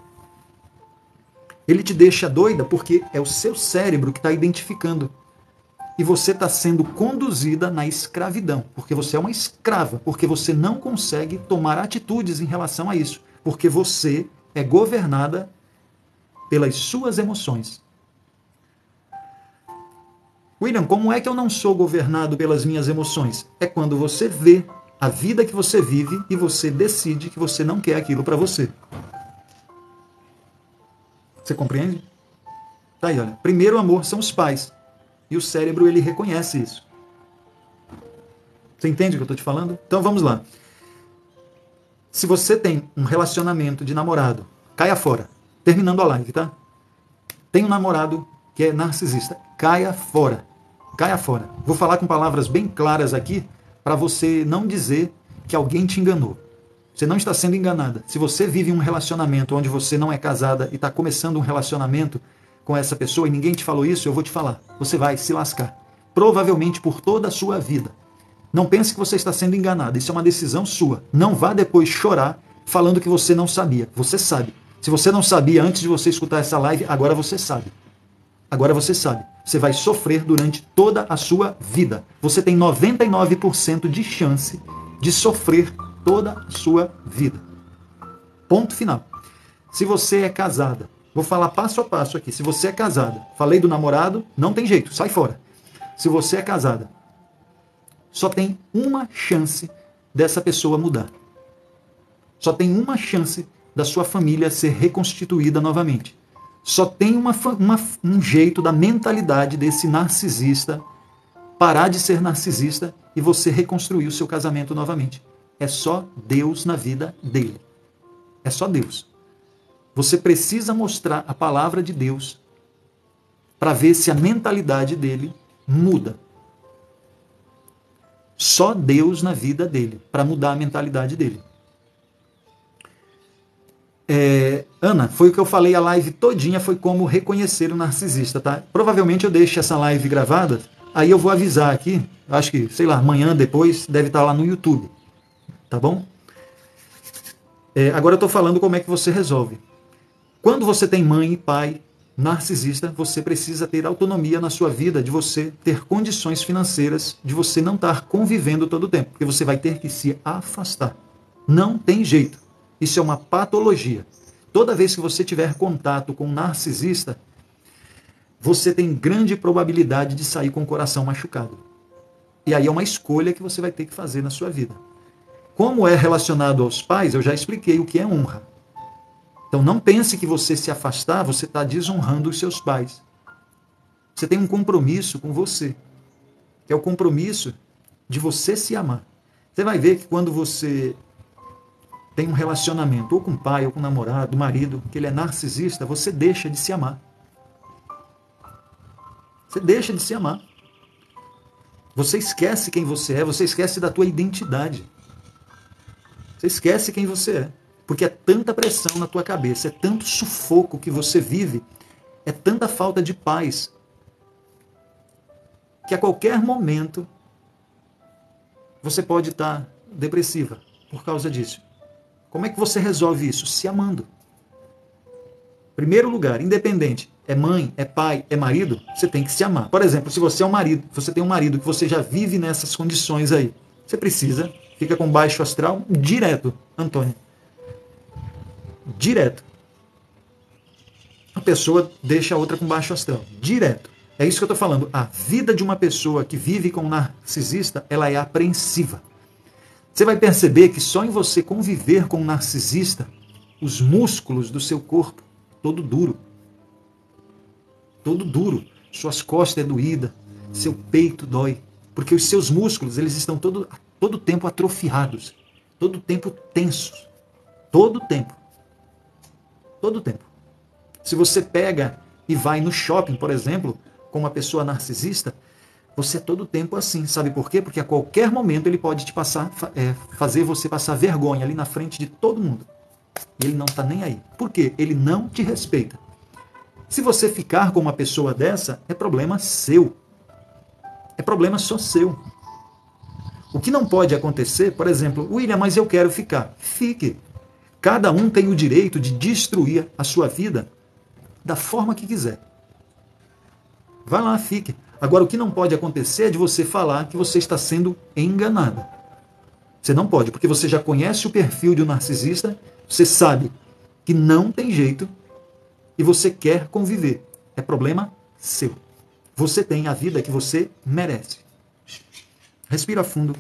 Ele te deixa doida porque é o seu cérebro que está identificando. E você está sendo conduzida na escravidão, porque você é uma escrava, porque você não consegue tomar atitudes em relação a isso, porque você é governada pelas suas emoções. William, como é que eu não sou governado pelas minhas emoções? É quando você vê a vida que você vive e você decide que você não quer aquilo para você. Você compreende? Tá aí, olha. Primeiro amor são os pais. E o cérebro, ele reconhece isso. Você entende o que eu estou te falando? Então vamos lá. Se você tem um relacionamento de namorado, caia fora. Terminando a live, tá? Tem um namorado que é narcisista, caia fora. Caia fora. Vou falar com palavras bem claras aqui para você não dizer que alguém te enganou. Você não está sendo enganada. Se você vive um relacionamento onde você não é casada e está começando um relacionamento com essa pessoa e ninguém te falou isso, eu vou te falar. Você vai se lascar. Provavelmente por toda a sua vida. Não pense que você está sendo enganada. Isso é uma decisão sua. Não vá depois chorar falando que você não sabia. Você sabe. Se você não sabia antes de você escutar essa live, agora você sabe. Agora você sabe. Você vai sofrer durante toda a sua vida. Você tem 99% de chance de sofrer toda a sua vida. Ponto final. Se você é casada, vou falar passo a passo aqui. Se você é casada, falei do namorado, não tem jeito, sai fora. Se você é casada, só tem uma chance dessa pessoa mudar. Só tem uma chance da sua família ser reconstituída novamente. Só tem um jeito da mentalidade desse narcisista parar de ser narcisista e você reconstruir o seu casamento novamente. É só Deus na vida dele. É só Deus. Você precisa mostrar a palavra de Deus para ver se a mentalidade dele muda. Só Deus na vida dele, para mudar a mentalidade dele. Ana, foi o que eu falei, a live todinha foi como reconhecer o narcisista, tá? Provavelmente eu deixo essa live gravada, aí eu vou avisar aqui, acho que, sei lá, amanhã, depois, deve estar lá no YouTube, tá bom? Agora eu estou falando como é que você resolve. Quando você tem mãe e pai narcisista, você precisa ter autonomia na sua vida, de você ter condições financeiras, de você não estar convivendo todo o tempo, porque você vai ter que se afastar. Não tem jeito. Isso é uma patologia. Toda vez que você tiver contato com um narcisista, você tem grande probabilidade de sair com o coração machucado. E aí é uma escolha que você vai ter que fazer na sua vida. Como é relacionado aos pais, eu já expliquei o que é honra. Então não pense que você se afastar, você está desonrando os seus pais. Você tem um compromisso com você, que é o compromisso de você se amar. Você vai ver que quando você tem um relacionamento, ou com o pai, ou com o namorado, marido, que ele é narcisista, você deixa de se amar. Você deixa de se amar. Você esquece quem você é, você esquece da tua identidade. Você esquece quem você é. Porque é tanta pressão na tua cabeça, é tanto sufoco que você vive, é tanta falta de paz, que a qualquer momento você pode estar depressiva por causa disso. Como é que você resolve isso? Se amando. Primeiro lugar, independente, é mãe, é pai, é marido, você tem que se amar. Por exemplo, se você é um marido, você tem um marido que você já vive nessas condições aí, você precisa, fica com baixo astral direto, Antônio. Direto. A pessoa deixa a outra com baixo astral. Direto. É isso que eu estou falando. A vida de uma pessoa que vive com um narcisista, ela é apreensiva. Você vai perceber que só em você conviver com um narcisista, os músculos do seu corpo, todo duro. Todo duro. Suas costas é doída, seu peito dói. Porque os seus músculos, eles estão todo tempo atrofiados. Todo tempo tensos. Todo tempo. Todo tempo. Se você pega e vai no shopping, por exemplo, com uma pessoa narcisista, você é todo tempo assim. Sabe por quê? Porque a qualquer momento ele pode te fazer você passar vergonha ali na frente de todo mundo. E ele não está nem aí. Por quê? Ele não te respeita. Se você ficar com uma pessoa dessa, é problema seu. É problema só seu. O que não pode acontecer, por exemplo, William, mas eu quero ficar. Fique. Cada um tem o direito de destruir a sua vida da forma que quiser. Vai lá, fique. Agora, o que não pode acontecer é de você falar que você está sendo enganada. Você não pode, porque você já conhece o perfil de um narcisista, você sabe que não tem jeito e você quer conviver. É problema seu. Você tem a vida que você merece. Respira fundo.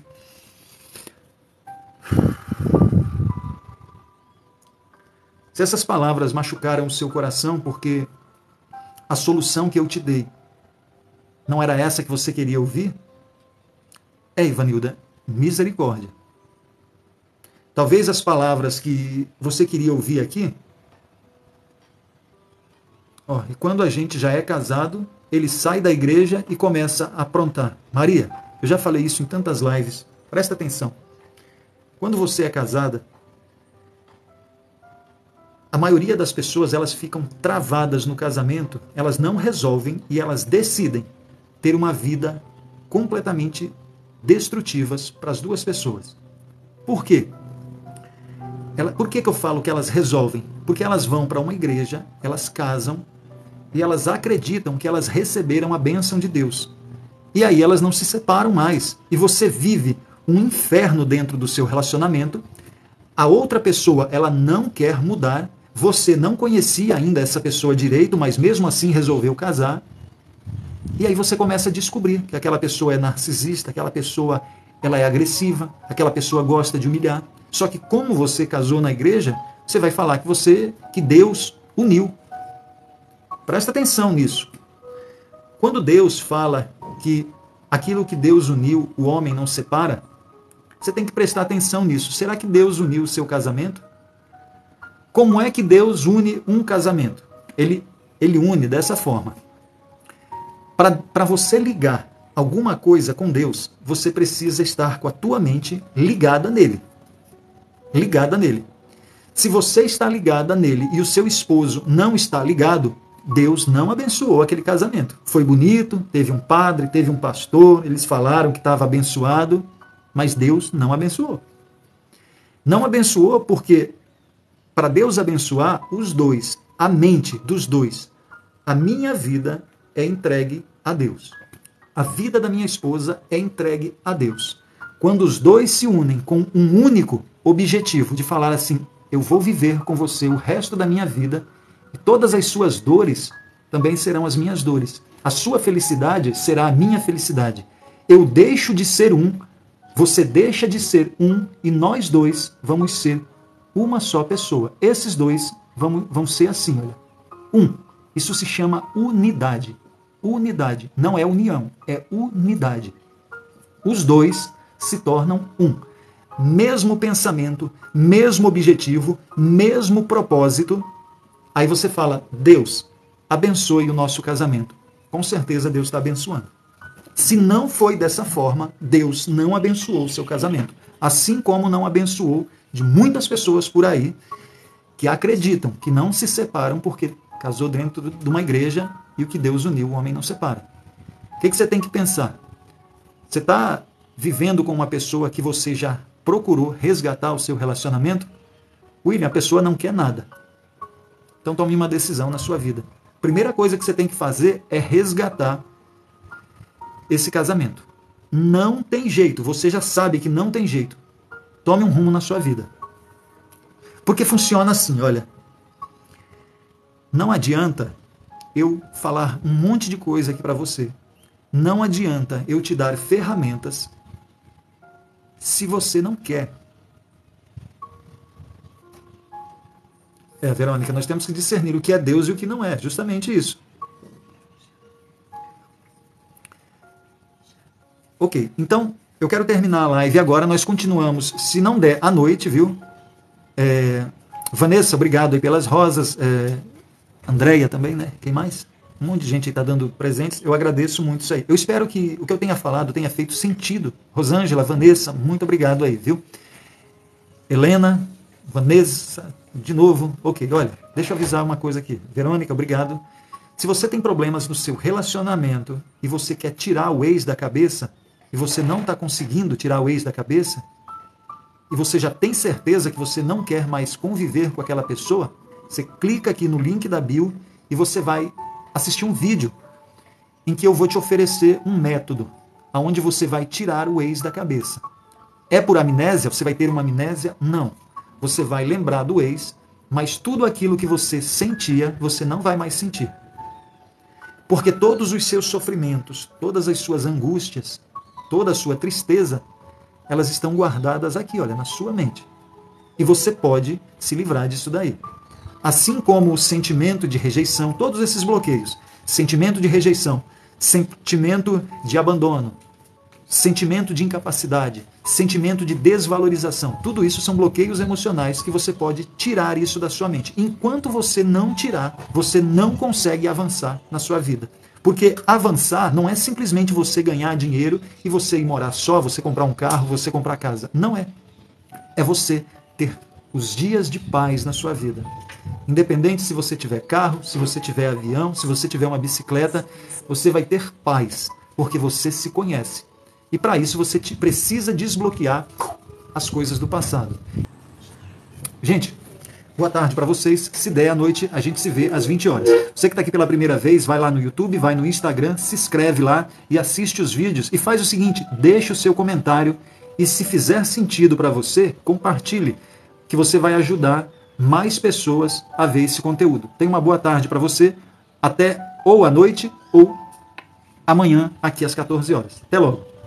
Se essas palavras machucaram o seu coração porque a solução que eu te dei não era essa que você queria ouvir, Ivanilda, misericórdia. Talvez as palavras que você queria ouvir aqui Ó, e quando a gente já é casado, ele sai da igreja e começa a aprontar. Maria, eu já falei isso em tantas lives, presta atenção. Quando você é casada, a maioria das pessoas, elas ficam travadas no casamento, elas não resolvem e elas decidem ter uma vida completamente destrutivas para as duas pessoas. Por quê? Por que eu falo que elas resolvem? Porque elas vão para uma igreja, elas casam e elas acreditam que elas receberam a bênção de Deus. E aí elas não se separam mais. E você vive um inferno dentro do seu relacionamento. A outra pessoa, ela não quer mudar. Você não conhecia ainda essa pessoa direito, mas mesmo assim resolveu casar. E aí você começa a descobrir que aquela pessoa é narcisista, aquela pessoa ela é agressiva, aquela pessoa gosta de humilhar. Só que como você casou na igreja, você vai falar que Deus uniu. Presta atenção nisso. Quando Deus fala que aquilo que Deus uniu, o homem não separa, você tem que prestar atenção nisso. Será que Deus uniu o seu casamento? Como é que Deus une um casamento? Ele une dessa forma. Para você ligar alguma coisa com Deus, você precisa estar com a tua mente ligada nele. Ligada nele. Se você está ligada nele e o seu esposo não está ligado, Deus não abençoou aquele casamento. Foi bonito, teve um padre, teve um pastor, eles falaram que estava abençoado, mas Deus não abençoou. Não abençoou porque, para Deus abençoar os dois, a mente dos dois, a minha vida é entregue a Deus. A vida da minha esposa é entregue a Deus. Quando os dois se unem com um único objetivo de falar assim, eu vou viver com você o resto da minha vida e todas as suas dores também serão as minhas dores. A sua felicidade será a minha felicidade. Eu deixo de ser um, você deixa de ser um e nós dois vamos ser uma só pessoa. Esses dois vão ser assim, olha. Um. Isso se chama unidade. Unidade. Não é união, é unidade. Os dois se tornam um. Mesmo pensamento, mesmo objetivo, mesmo propósito. Aí você fala, Deus, abençoe o nosso casamento. Com certeza Deus está abençoando. Se não foi dessa forma, Deus não abençoou o seu casamento. Assim como não abençoou de muitas pessoas por aí que acreditam que não se separam porque casou dentro de uma igreja e o que Deus uniu, o homem não separa. O que você tem que pensar? Você está vivendo com uma pessoa que você já procurou resgatar o seu relacionamento? William, a pessoa não quer nada. Então tome uma decisão na sua vida. Primeira coisa que você tem que fazer é resgatar esse casamento. Não tem jeito, você já sabe que não tem jeito. Tome um rumo na sua vida. Porque funciona assim, olha. Não adianta eu falar um monte de coisa aqui para você. Não adianta eu te dar ferramentas se você não quer. Verônica, nós temos que discernir o que é Deus e o que não é. Justamente isso. Ok, então eu quero terminar a live agora. Nós continuamos, se não der, à noite, viu? Vanessa, obrigado aí pelas rosas. Andréia também, né? Quem mais? Um monte de gente aí está dando presentes. Eu agradeço muito isso aí. Eu espero que o que eu tenha falado tenha feito sentido. Rosângela, Vanessa, muito obrigado aí, viu? Helena, Vanessa, de novo. Ok, olha, deixa eu avisar uma coisa aqui. Verônica, obrigado. Se você tem problemas no seu relacionamento e você quer tirar o ex da cabeça, e você não está conseguindo tirar o ex da cabeça, e você já tem certeza que você não quer mais conviver com aquela pessoa, você clica aqui no link da bio e você vai assistir um vídeo em que eu vou te oferecer um método onde você vai tirar o ex da cabeça. É por amnésia? Você vai ter uma amnésia? Não. Você vai lembrar do ex, mas tudo aquilo que você sentia, você não vai mais sentir. Porque todos os seus sofrimentos, todas as suas angústias, toda a sua tristeza, elas estão guardadas aqui, olha, na sua mente. E você pode se livrar disso daí. Assim como o sentimento de rejeição, todos esses bloqueios, sentimento de rejeição, sentimento de abandono, sentimento de incapacidade, sentimento de desvalorização. Tudo isso são bloqueios emocionais que você pode tirar isso da sua mente. Enquanto você não tirar, você não consegue avançar na sua vida. Porque avançar não é simplesmente você ganhar dinheiro e você ir morar só, você comprar um carro, você comprar casa. Não é. É você ter os dias de paz na sua vida. Independente se você tiver carro, se você tiver avião, se você tiver uma bicicleta, você vai ter paz, porque você se conhece. E para isso você precisa desbloquear as coisas do passado. Gente, boa tarde para vocês. Se der à noite, a gente se vê às 20 horas. Você que está aqui pela primeira vez, vai lá no YouTube, vai no Instagram, se inscreve lá e assiste os vídeos. E faz o seguinte, deixa o seu comentário e se fizer sentido para você, compartilhe, que você vai ajudar mais pessoas a ver esse conteúdo. Tenha uma boa tarde para você. Até ou à noite ou amanhã aqui às 14 horas. Até logo.